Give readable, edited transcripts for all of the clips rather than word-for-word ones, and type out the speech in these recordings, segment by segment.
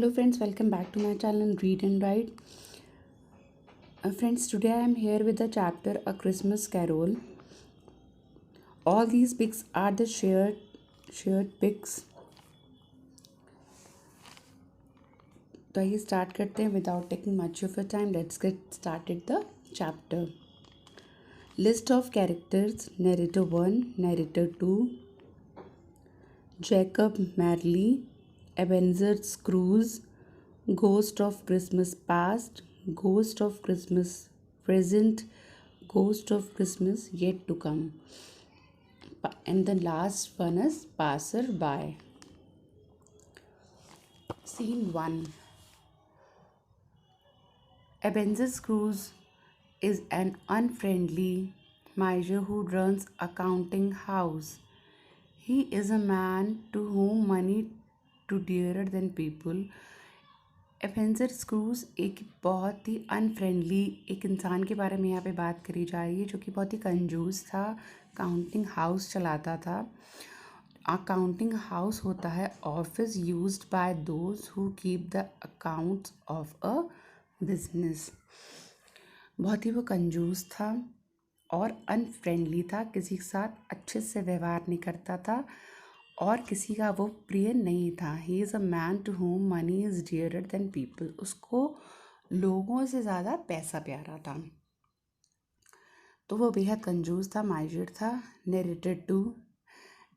Hello friends, welcome back to my channel Read and Write. Friends, today I am here with the chapter A Christmas Carol. All these pics are the shared pics. तो आइए start करते हैं without taking much of your time. Let's get started the chapter. List of characters: Narrator 1, Narrator 2, Jacob Marley, Ebenezer Scrooge, Ghost of Christmas Past, Ghost of Christmas Present, Ghost of Christmas Yet to Come. And the last one is Passerby. Scene 1. Ebenezer Scrooge is an unfriendly miser who runs a counting house. He is a man to whom money to dearer than people. Ebenezer Scrooge एक बहुत ही unfriendly एक इंसान के बारे में यहाँ पे बात करी जा रही है जो कि बहुत ही कंजूस था, काउंटिंग हाउस चलाता था। अकाउंटिंग हाउस होता है office used by those who keep the accounts of a business. बहुत ही वो कंजूस था और अनफ्रेंडली था, किसी के साथ अच्छे से व्यवहार नहीं करता था और किसी का वो प्रिय नहीं था। He is a man to whom money is dearer than people. उसको लोगों से ज़्यादा पैसा प्यारा था, तो वो बेहद कंजूस था, माइजर था। Narrator 2.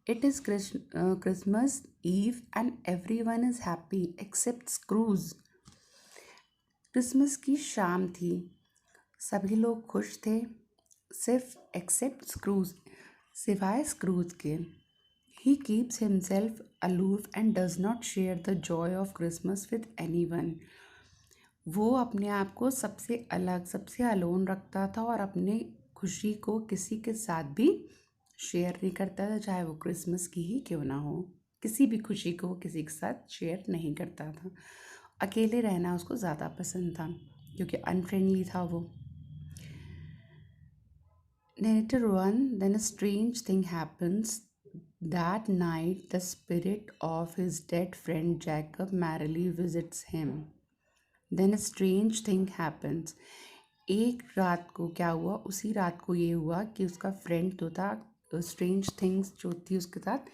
It is Christmas eve and everyone is happy except Scrooge. Christmas की शाम थी, सभी लोग खुश थे सिर्फ एक्सेप्ट स्क्रूज, सिवाय स्क्रूज के। He keeps himself aloof and does not share the joy of Christmas with anyone. वो अपने आप को सबसे अलग, सबसे अलोन रखता था और अपने खुशी को किसी के साथ भी शेयर नहीं करता था, चाहे वो क्रिसमस की ही क्यों ना हो। किसी भी खुशी को किसी के साथ शेयर नहीं करता था। अकेले रहना उसको ज़्यादा पसंद था क्योंकि अनफ्रेंडली था वो। Narrator 1. Then a strange thing happens. That night, the spirit of his dead friend Jacob merrily visits him. Then a strange thing happens. एक रात को क्या हुआ, उसी रात को ये हुआ कि उसका फ्रेंड तो था, स्ट्रेंज थिंग्स जो थी उसके साथ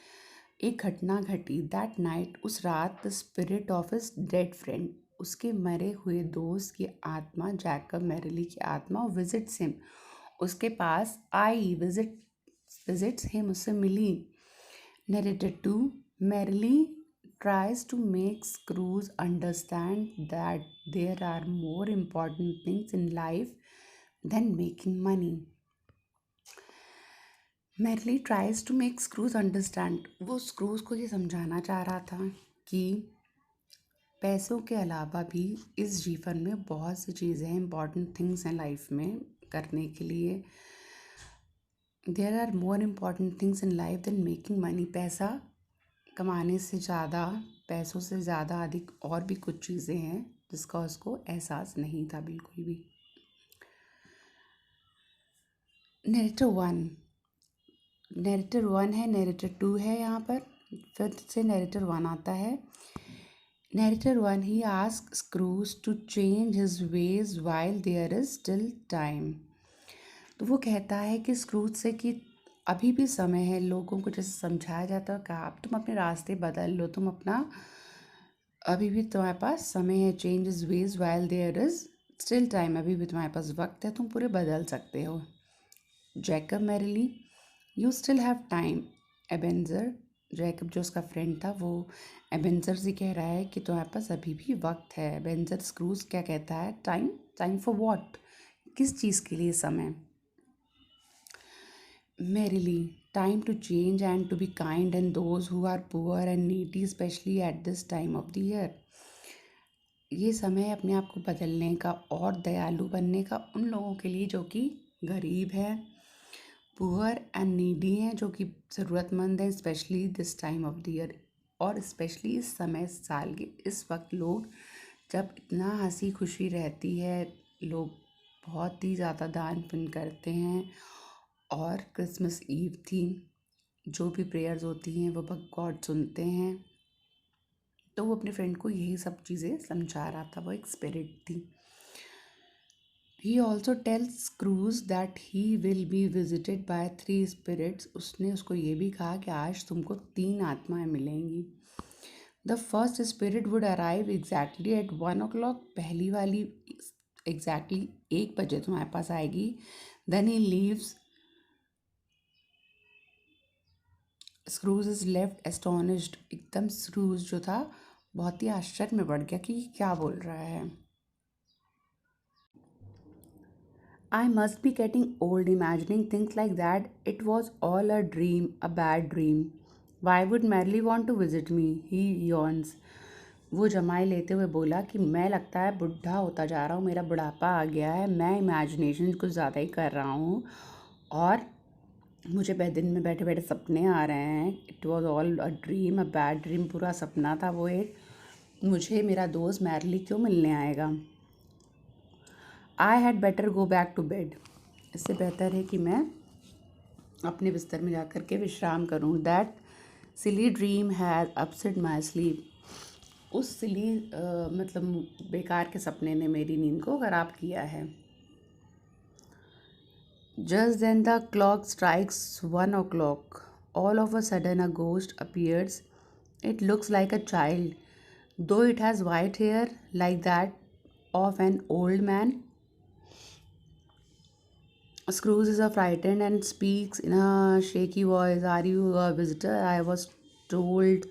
एक घटना घटी। दैट नाइट, उस रात, the spirit of his dead friend, उसके मरे हुए दोस्त की आत्मा, जैकब मैरली की आत्मा, विजिट्स हिम, उसके पास आई, विजिट्स हिम, उससे मिली। Narrator 2. Merrily tries to make Scrooge understand that there are more important things in life than making money. Merrily tries to make Scrooge understand. वो स्क्रूज को ये समझाना चाह रहा था कि पैसों के अलावा भी इस जीवन में बहुत सी चीज़ें हैं, इम्पॉर्टेंट थिंग्स हैं लाइफ में करने के लिए। There are more important things in life than making money. पैसा कमाने से ज़्यादा, पैसों से ज़्यादा अधिक और भी कुछ चीज़ें हैं जिसका उसको एहसास नहीं था बिल्कुल भी। नरेटर 1 है, नरेटर 2 है, यहाँ पर फिर से नरेटर 1 आता है। Narrator 1. He ask Scrooge to change his ways while there is still time. तो वो कहता है कि स्क्रूज से कि अभी भी समय है, लोगों को जैसे समझाया जाता है कि आप तुम अपने रास्ते बदल लो, तुम अपना, अभी भी तुम्हारे पास समय है। Change is ways while there is still time, अभी भी तुम्हारे पास वक्त है, तुम पूरे बदल सकते हो। Jacob merely. You still have time. Ebenezer, Jacob जो उसका फ्रेंड था, वो एबेनेज़र से कह रहा है कि तुम्हारे पास अभी भी वक्त है। एबेनेज़र स्क्रूज क्या कहता है, टाइम फॉर वॉट, किस चीज़ के लिए समय। Merrily, time to change and to be kind and those who are poor and needy, especially at this time of the year. ये समय अपने आप को बदलने का और दयालु बनने का उन लोगों के लिए जो कि गरीब हैं, पुअर एंड नीडी हैं, जो कि ज़रूरतमंद हैं, specially this time of the year, और स्पेशली इस समय साल के इस वक्त लोग जब इतना हंसी खुशी रहती है, लोग बहुत ही ज़्यादा दान पुण्य करते हैं। और क्रिसमस ईव थी, जो भी प्रेयर्स होती हैं वो गॉड सुनते हैं। तो वो अपने फ्रेंड को यही सब चीज़ें समझा रहा था, वो एक स्पिरिट थी। He also tells Scrooge that he will be visited by 3 spirits. उसने उसको ये भी कहा कि आज तुमको 3 आत्माएं मिलेंगी। The first spirit would arrive exactly at 1 o'clock। पहली वाली एग्जैक्टली 1 बजे तुम्हारे पास आएगी। Then he leaves. Scrooge is left astonished. एकदम स्क्रूज जो था बहुत ही आश्चर्य में पड़ गया कि ये क्या बोल रहा है। I must be getting old imagining things like that. It was all a dream, a bad dream. Why would Merrily want to visit me? He yawns. वो जमाई लेते हुए बोला कि मैं लगता है बुढ़ा होता जा रहा हूँ, मेरा बुढ़ापा आ गया है, मैं इमेजिनेशन कुछ ज़्यादा ही कर रहा हूँ और मुझे दिन में बैठे बैठे सपने आ रहे हैं। It was all a dream, a bad dream, पूरा सपना था वो एक। मुझे मेरा दोस्त मैरली क्यों मिलने आएगा। I had better go back to bed. इससे बेहतर है कि मैं अपने बिस्तर में जा कर के विश्राम करूं। That silly dream has upset my sleep. उस सिली मतलब बेकार के सपने ने मेरी नींद को ख़राब किया है। Just then the clock strikes 1 o'clock। All of a sudden a ghost appears. It looks like a child, though it has white hair like that of an old man. Scrooge is frightened and speaks in a shaky voice. Are you a visitor? I was told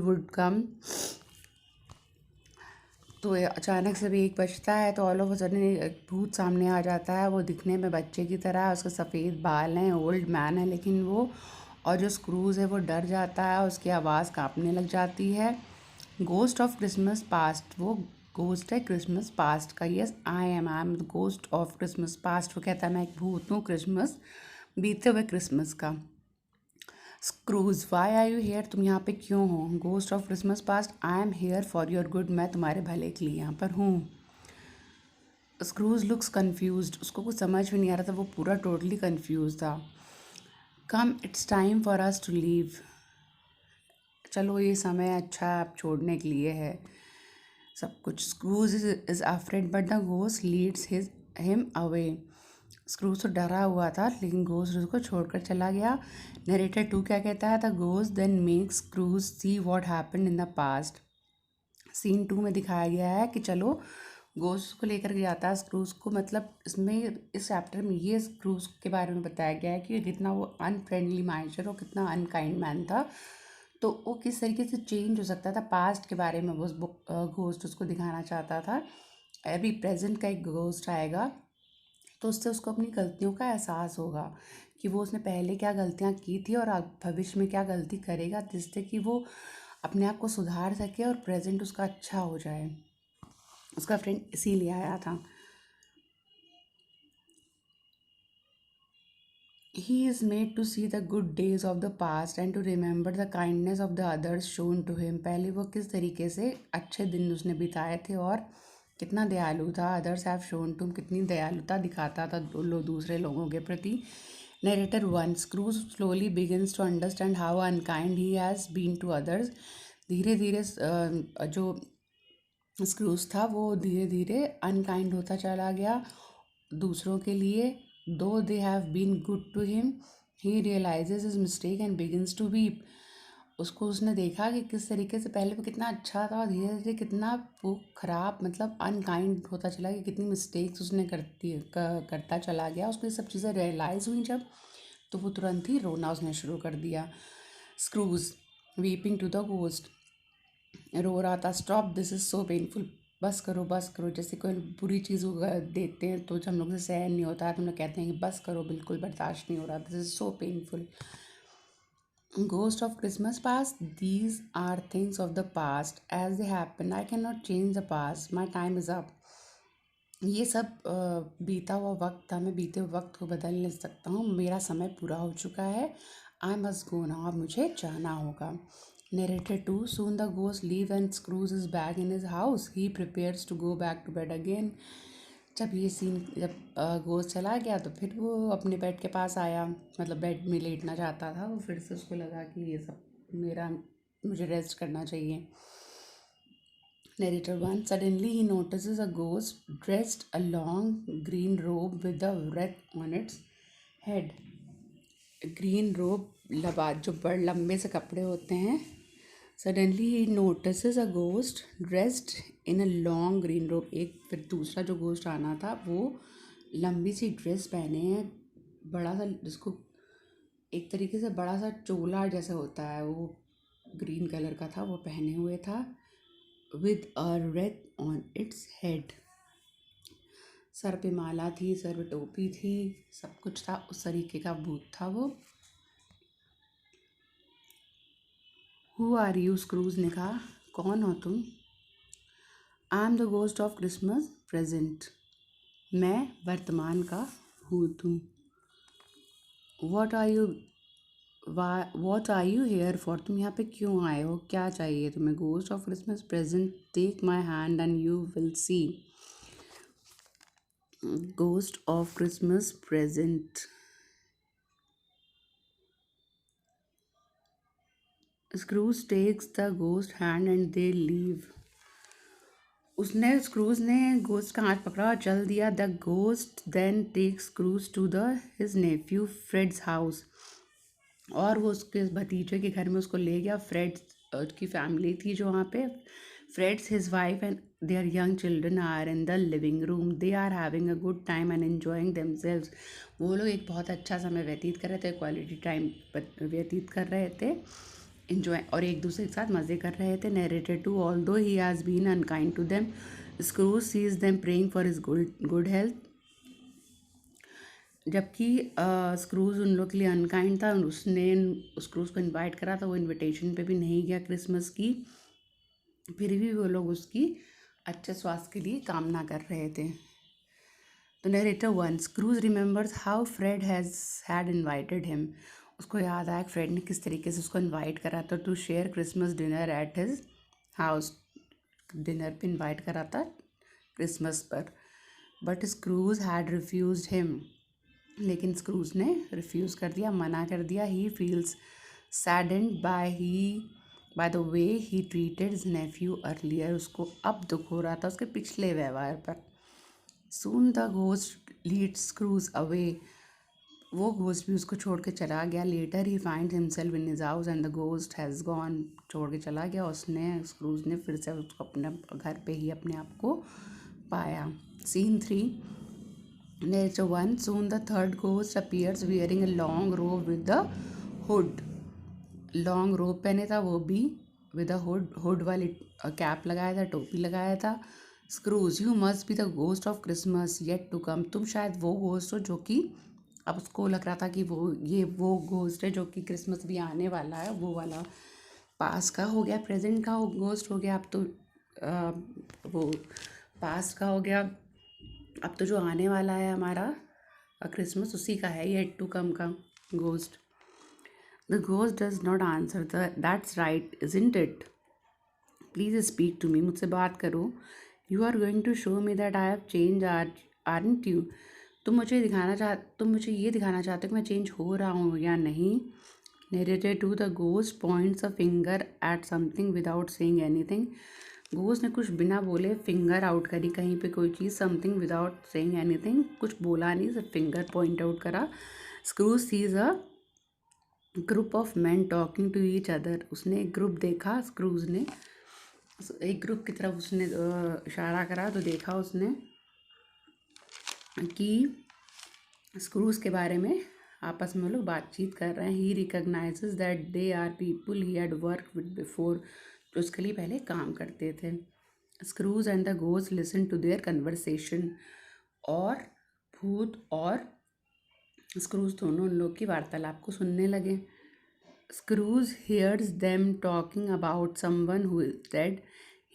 would come. तो अचानक से भी 1 बजता है तो all of a sudden एक भूत सामने आ जाता है। वो दिखने में बच्चे की तरह है, उसके सफ़ेद बाल हैं, ओल्ड मैन है लेकिन वो, और जो स्क्रूज है वो डर जाता है, उसकी आवाज़ कांपने लग जाती है। Ghost of Christmas past. वो गोस्ट है क्रिसमस पास्ट का। Yes I am the ghost of Christmas past. वो कहता है मैं एक भूत हूँ क्रिसमस, बीते हुए क्रिसमस का। Scrooge why are you here. तुम यहाँ पे क्यों हो। Ghost of Christmas past. I am here for your good. मैं तुम्हारे भले के लिए यहाँ पर हूँ। Scrooge looks confuse. उसको कुछ समझ में नहीं आ रहा था, वो पूरा टोटली कन्फ्यूज था। Come it's time for us to leave. चलो ये समय अच्छा आप छोड़ने के लिए है सब कुछ। Scrooge is afraid but the ghost leads him away. Scrooge तो डरा हुआ था लेकिन घोस्ट उसको छोड़कर चला गया। नरेटर 2 क्या कहता है। The ghost then makes Scrooge see what happened in the past. Scene 2 में दिखाया गया है कि चलो घोस्ट को लेकर के जाता है स्क्रूज को। मतलब इसमें इस चैप्टर में ये स्क्रूज के बारे में बताया गया है कि कितना वो अनफ्रेंडली माइंडसेट और कितना अनकाइंड मैन था। तो वो किस तरीके से चेंज हो सकता था पास्ट के बारे में, वो घोस्ट उसको दिखाना चाहता था। अभी प्रेजेंट का एक घोस्ट आएगा तो उससे उसको अपनी गलतियों का एहसास होगा कि वो उसने पहले क्या गलतियाँ की थी और भविष्य में क्या गलती करेगा, जिससे कि वो अपने आप को सुधार सके और प्रेजेंट उसका अच्छा हो जाए। उसका फ्रेंड इसीलिए आया था। He is made to see the good days of the past and to remember the kindness of the others shown to him। पहले वो किस तरीके से अच्छे दिन उसने बिताए थे और कितना दयालु था। अदर्स हैव शोन टू, कितनी दयालुता दिखाता था दूसरे लोगों के प्रति। Narrator 1। Scrooge slowly begins to understand how unkind he has been to others. धीरे धीरे जो स्क्रूज था वो धीरे धीरे अनकाइंड होता चला गया दूसरों के लिए। Though they have been good to him he realizes his mistake and begins to weep. उसको उसने देखा कि किस तरीके से पहले वो कितना अच्छा था और धीरे धीरे कितना वो खराब मतलब अनकाइंड होता चला गया, कितनी मिस्टेक्स उसने करता चला गया। उसको ये सब चीज़ें रियलाइज़ हुई जब, तो वो तुरंत ही रोना उसने शुरू कर दिया। Scrooge weeping to the ghost. रो रहा था। Stop this is so painful. बस करो बस करो। जैसे कोई बुरी चीज़ देते हैं तो हम लोग से सहन नहीं होता है तो हम लोग कहते हैं कि बस करो, बिल्कुल बर्दाश्त नहीं हो रहा, this is so painful. Ghost of Christmas past, these are things of the past as they happen. I cannot change the past. My time is up. ये सब बीता हुआ वक्त था, मैं बीते हुए वक्त को बदल नहीं सकता हूँ, मेरा समय पूरा हो चुका है। आई मस्ट गो नाउ, अब मुझे जाना होगा। Narrator 2। Soon the ghost leave and Scrooge is back in his house. He prepares to go back to bed again. जब घोस्ट चला गया तो फिर वो अपने बेड के पास आया, मतलब बेड में लेटना चाहता था वो। फिर से उसको लगा कि ये सब मुझे रेस्ट करना चाहिए। Narrator 1. Suddenly he notices a ghost dressed a long green robe with a wreath on its head. Green रोब लबा जो बड़ लंबे से कपड़े होते हैं. Suddenly he notices a ghost dressed in a long green robe. एक फिर दूसरा जो घोस्ट आना था वो लंबी सी ड्रेस पहने हैं, बड़ा सा, जिसको एक तरीके से बड़ा सा चोला जैसा होता है, वो ग्रीन कलर का था, वो पहने हुए था. With a wreath on its head. Sir पे माला थी, सर पे टोपी थी, सब कुछ था, उस तरीके का भूत था वो. Who are you? स्क्रूज ने कहा, कौन हो तुम? I am the ghost of Christmas present. मैं वर्तमान का भूत हूँ. What are you what are you here for? तुम यहाँ पे क्यों आए हो? क्या चाहिए तुम्हें? Ghost of Christmas present, take my hand and you will see. Ghost of Christmas present. Scrooge takes the ghost hand and they leave. Scrooge ने गोस्ट का हाथ पकड़ा और चल दिया. The ghost then takes Scrooge to the his nephew Fred's house. और वो उसके भतीजे के घर में उसको ले गया. फ्रेड की फैमिली थी जो वहाँ पे. Fred's his wife and their young children are in the living room. They are having a good time and enjoying themselves. वो लोग एक बहुत अच्छा समय व्यतीत कर रहे थे, क्वालिटी टाइम व्यतीत कर रहे थे, इंजॉय, और एक दूसरे के साथ मज़े कर रहे थे. Narrated two although he has been unkind to them, Scrooge sees them praying for his good health. जबकि स्क्रूज उन लोग के लिए अनकाइंड था, उसने स्क्रूज को इनवाइट करा था, वो इनविटेशन पे भी नहीं गया क्रिसमस की. फिर भी वो लोग उसकी अच्छे स्वास्थ्य के लिए कामना कर रहे थे. तो narrator 1. Scrooge remembers how Fred had invited him. उसको याद आया फ्रेड ने किस तरीके से उसको इनवाइट करा था to share Christmas dinner at his house. Dinner पे इनवाइट करा था क्रिसमस पर. But Scrooge had refused him. लेकिन स्क्रूज ने रिफ्यूज़ कर दिया, मना कर दिया. He feels saddened by the way he treated his nephew earlier. उसको अब दुख हो रहा था उसके पिछले व्यवहार पर. Soon the ghost leads Scrooge away. वो घोस्ट भी उसको छोड़ के चला गया. Later he find himself in his house and the ghost has gone. छोड़ के चला गया उसने, स्क्रूज ने फिर से उसको अपने घर पे ही अपने आप को पाया. Scene 3. Nature 1. Soon the third ghost appears wearing a long robe with a hood. Long robe पहने था वो भी, विद अ हुड वाली कैप लगाया था, टोपी लगाया था. Scrooge, you must be the ghost of Christmas yet to come. तुम शायद वो गोस्ट हो जो कि, अब उसको लग रहा था कि वो गोस्ट है जो कि क्रिसमस भी आने वाला है. वो वाला पास का हो गया, प्रेजेंट का गोस्ट हो गया. अब तो वो पास का हो गया. अब तो जो आने वाला है हमारा क्रिसमस, उसी का है येट टू कम का ghost. The ghost does not answer. That's right isn't it? Please speak to me. मुझसे बात करो. You are going to show me that I have change aren't you? तुम मुझे ये दिखाना चाहते हो कि मैं चेंज हो रहा हूँ या नहीं. Narrated two. The ghost points a finger at something without saying anything. Ghost ने कुछ बिना बोले फिंगर आउट करी कहीं पे कोई चीज़. समथिंग विदाउट सेइंग एनीथिंग, कुछ बोला नहीं, सिर्फ फिंगर पॉइंट आउट करा. Scrooge sees a group of man talking to each other. उसने एक ग्रुप देखा, स्क्रूज ने एक ग्रुप की तरफ उसने इशारा करा तो देखा उसने कि स्क्रूज के बारे में आपस में लोग बातचीत कर रहे हैं. He recognizes that they are people he had work with before, जो उसके लिए पहले काम करते थे. Scrooge and the ghost listen to their conversation. और भूत और स्क्रूज दोनों उन लोग की वार्तालाप को सुनने लगे. Scrooge hears them talking about someone who is dead.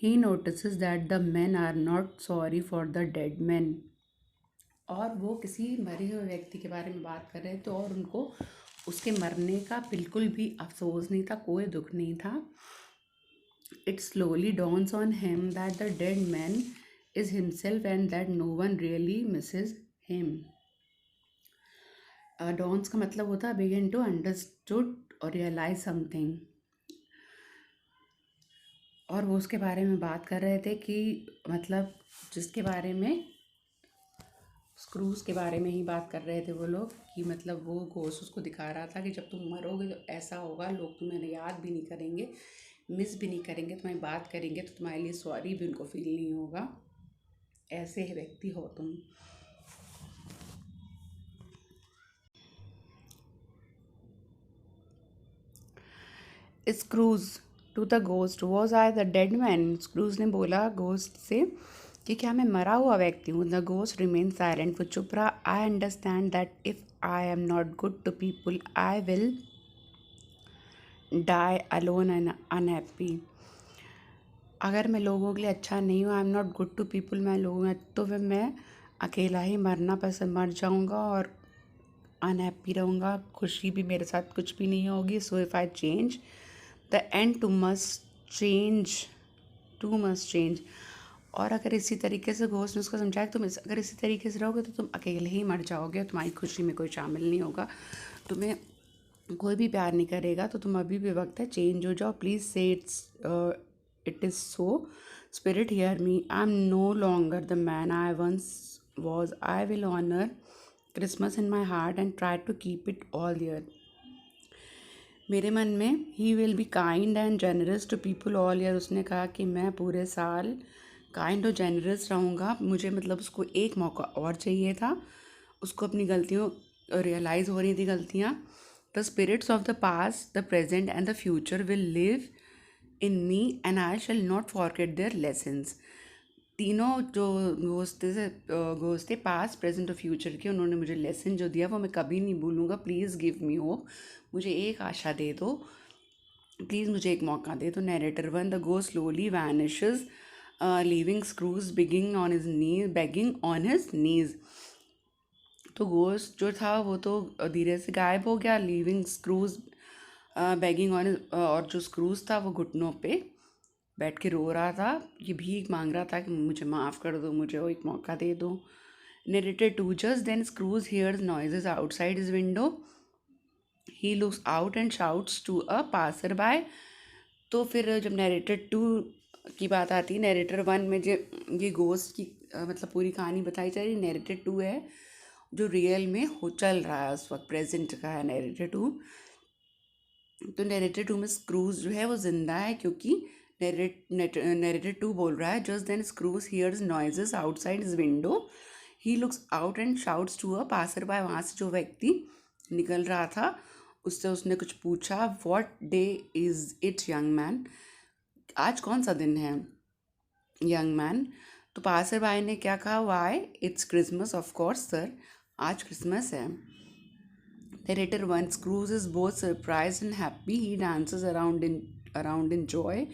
He notices that the men are not sorry for the dead men. और वो किसी मरे हुए व्यक्ति के बारे में बात कर रहे थे और उनको उसके मरने का बिल्कुल भी अफसोस नहीं था, कोई दुख नहीं था. It slowly dawns on him that the dead man is himself and that no one really misses him. Dawns का मतलब होता है begin to understood or realize something. और वो उसके बारे में बात कर रहे थे कि मतलब जिसके बारे में स्क्रूज के बारे में ही बात कर रहे थे वो लोग, कि मतलब वो घोस्ट उसको दिखा रहा था कि जब तुम मरोगे तो ऐसा होगा, लोग तुम्हें याद भी नहीं करेंगे, मिस भी नहीं करेंगे, तुम्हारी बात करेंगे तो तुम्हारे लिए सॉरी भी उनको फील नहीं होगा, ऐसे ही व्यक्ति हो तुम। Scrooge to the ghost, was I the dead man? Scrooge ने बोला घोस्ट से कि क्या मैं मरा हुआ व्यक्ति हूँ? द घोस्ट रिमेन साइलेंट, वो चुप रहा। I understand that if I am not good to people I will die alone and unhappy. अगर मैं लोगों के लिए अच्छा नहीं हूँ, I am not good to people, मैं लोगों में तो फिर मैं अकेला ही मरना पसंद, मर जाऊँगा और अनहैप्पी रहूँगा, खुशी भी मेरे साथ कुछ भी नहीं होगी। So if I change the end too must change. और अगर इसी तरीके से घोस्ट ने उसको समझाया कि अगर इसी तरीके से रहोगे तो तुम अकेले ही मर जाओगे, तुम्हारी खुशी में कोई शामिल नहीं होगा, तुम्हें कोई भी प्यार नहीं करेगा, तो तुम अभी भी वक्त है, चेंज हो जाओ please. Say it is so spirit hear me, I am no longer the man I once was, I will honour Christmas in my heart and try to keep it all year. मेरे मन में he will be kind and generous to people all year. उसने कहा कि मैं पूरे साल kind और जेनरस रहूँगा। मुझे मतलब उसको एक मौका और चाहिए था, उसको अपनी गलतियों रियलाइज़ हो रही थी गलतियाँ। The spirits of the past, the present and the future will live in me and I shall not forget their lessons. तीनों जो घोस्ट थे पास्ट प्रेजेंट और फ्यूचर के, उन्होंने मुझे लेसन जो दिया वो मैं कभी नहीं भूलूंगा। प्लीज़ गिव मी होप, मुझे एक आशा दे दो, प्लीज़ मुझे एक मौका दे दो। Narrator one, the ghost slowly vanishes leaving Scrooge begging on his knees. तो घोस्ट जो था वो तो धीरे से गायब हो गया, लीविंग स्क्रूज बेगिंग ऑन, और जो स्क्रूज था वो घुटनों पे बैठ के रो रहा था, ये भीख मांग रहा था कि मुझे माफ़ कर दो, मुझे वो एक मौका दे दो। Narrated two just then Scrooge hears noises outside his window. He looks out and shouts to a passerby. तो फिर जब नैरेटेड टू की बात आती है, नैरेटर वन में जो ये घोस्ट की मतलब पूरी कहानी बताई जा रही है, नैरेटेड टू है जो रियल में हो चल रहा है उस वक्त, प्रेजेंट का है नैरेटेड टू। तो नैरेटेड टू में स्क्रूज जो है वो जिंदा है, क्योंकि नैरेटेड टू बोल रहा है just then Scrooge hears noises outside his window, he looks out and shouts to a passerby. वहाँ से जो व्यक्ति निकल रहा था उससे उसने कुछ पूछा, what day is it young man, आज कौन सा दिन है यंग मैन? तो पासर बाय ने क्या कहा, why it's Christmas, of course sir, आज क्रिसमस है। Narrator 1, Scrooge is both surprised and happy. He dances around in joy.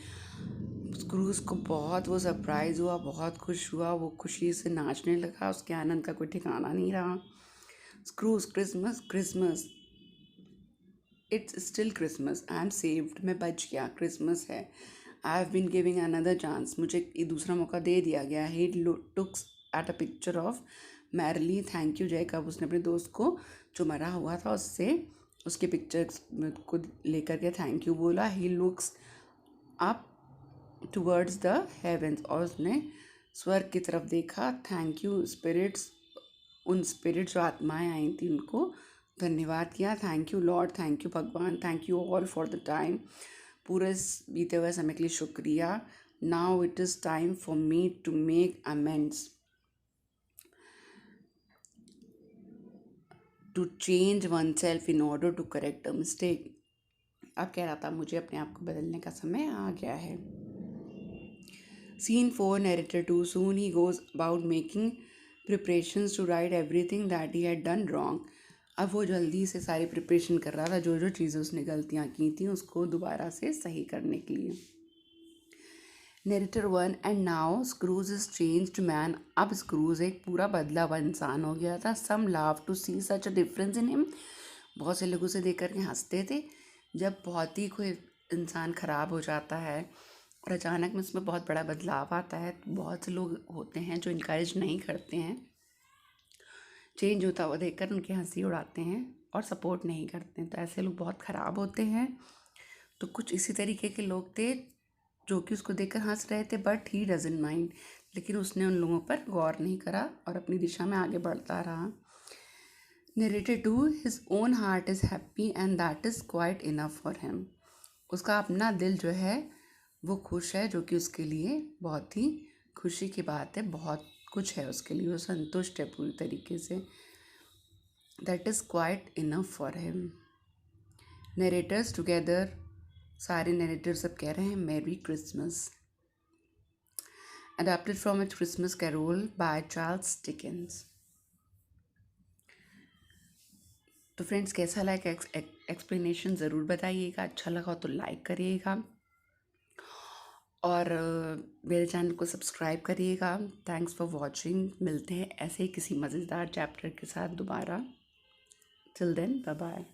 Scrooge को बहुत वो सरप्राइज हुआ, बहुत खुश हुआ, वो खुशी से नाचने लगा, उसके आनंद का कोई ठिकाना नहीं रहा। Scrooge, Christmas Christmas, it's still Christmas, I am saved, मैं बच गया, क्रिसमस है। I have been giving another chance, मुझे एक दूसरा मौका दे दिया गया। He took at a picture of Marley, thank you Jacob. उसने अपने दोस्त को जो मरा हुआ था उससे उसके पिक्चर्स को लेकर के थैंक यू बोला। He looks up towards the heavens, और उसने स्वर्ग की तरफ देखा। थैंक यू स्पिरिट्स, उन स्पिरिट जो आत्माएं आई थी उनको धन्यवाद किया। Thank you Lord, thank you भगवान, thank you all for the time, पूरे बीते हुए समय के लिए शुक्रिया। Now it is time for me to make amends, to change oneself in order to correct a mistake. अब कह रहा था मुझे अपने आप को बदलने का समय आ गया है। Scene 4, narrator 2, soon he goes about making preparations to right everything that he had done wrong. अब वो जल्दी से सारी प्रिपरेशन कर रहा था, जो जो चीज़ें उसने गलतियाँ की थी उसको दोबारा से सही करने के लिए। Narrator 1, and now Scrooge is changed man. अब स्क्रूज एक पूरा बदला हुआ इंसान हो गया था। Some love to see such a difference in him, बहुत से लोग उसे देख करके हंसते थे। जब बहुत ही कोई इंसान ख़राब हो जाता है और अचानक में उसमें बहुत बड़ा बदलाव आता है, तो बहुत से लोग होते हैं जो इनकरेज नहीं करते हैं, चेंज होता हुआ देखकर उनकी हंसी उड़ाते हैं और सपोर्ट नहीं करते हैं, तो ऐसे लोग बहुत ख़राब होते हैं। तो कुछ इसी तरीके के लोग थे जो कि उसको देखकर हंस रहे थे, बट ही डजंट माइंड। लेकिन उसने उन लोगों पर गौर नहीं करा और अपनी दिशा में आगे बढ़ता रहा। Narrator 2, his own heart is happy and that is quite enough for him. उसका अपना दिल जो है वो खुश है, जो कि उसके लिए बहुत ही खुशी की बात है, बहुत कुछ है उसके लिए, वो संतुष्ट है पूरी तरीके से। That is quite enough for him. Narrators together, सारे narrators अब कह रहे हैं Merry Christmas. Adapted from A Christmas Carol by Charles Dickens. तो फ्रेंड्स, कैसा लगा एक्सप्लेनेशन ज़रूर बताइएगा, अच्छा लगा तो लाइक करिएगा और मेरे चैनल को सब्सक्राइब करिएगा। Thanks for watching. मिलते हैं ऐसे ही किसी मज़ेदार चैप्टर के साथ दोबारा। Till then, bye bye.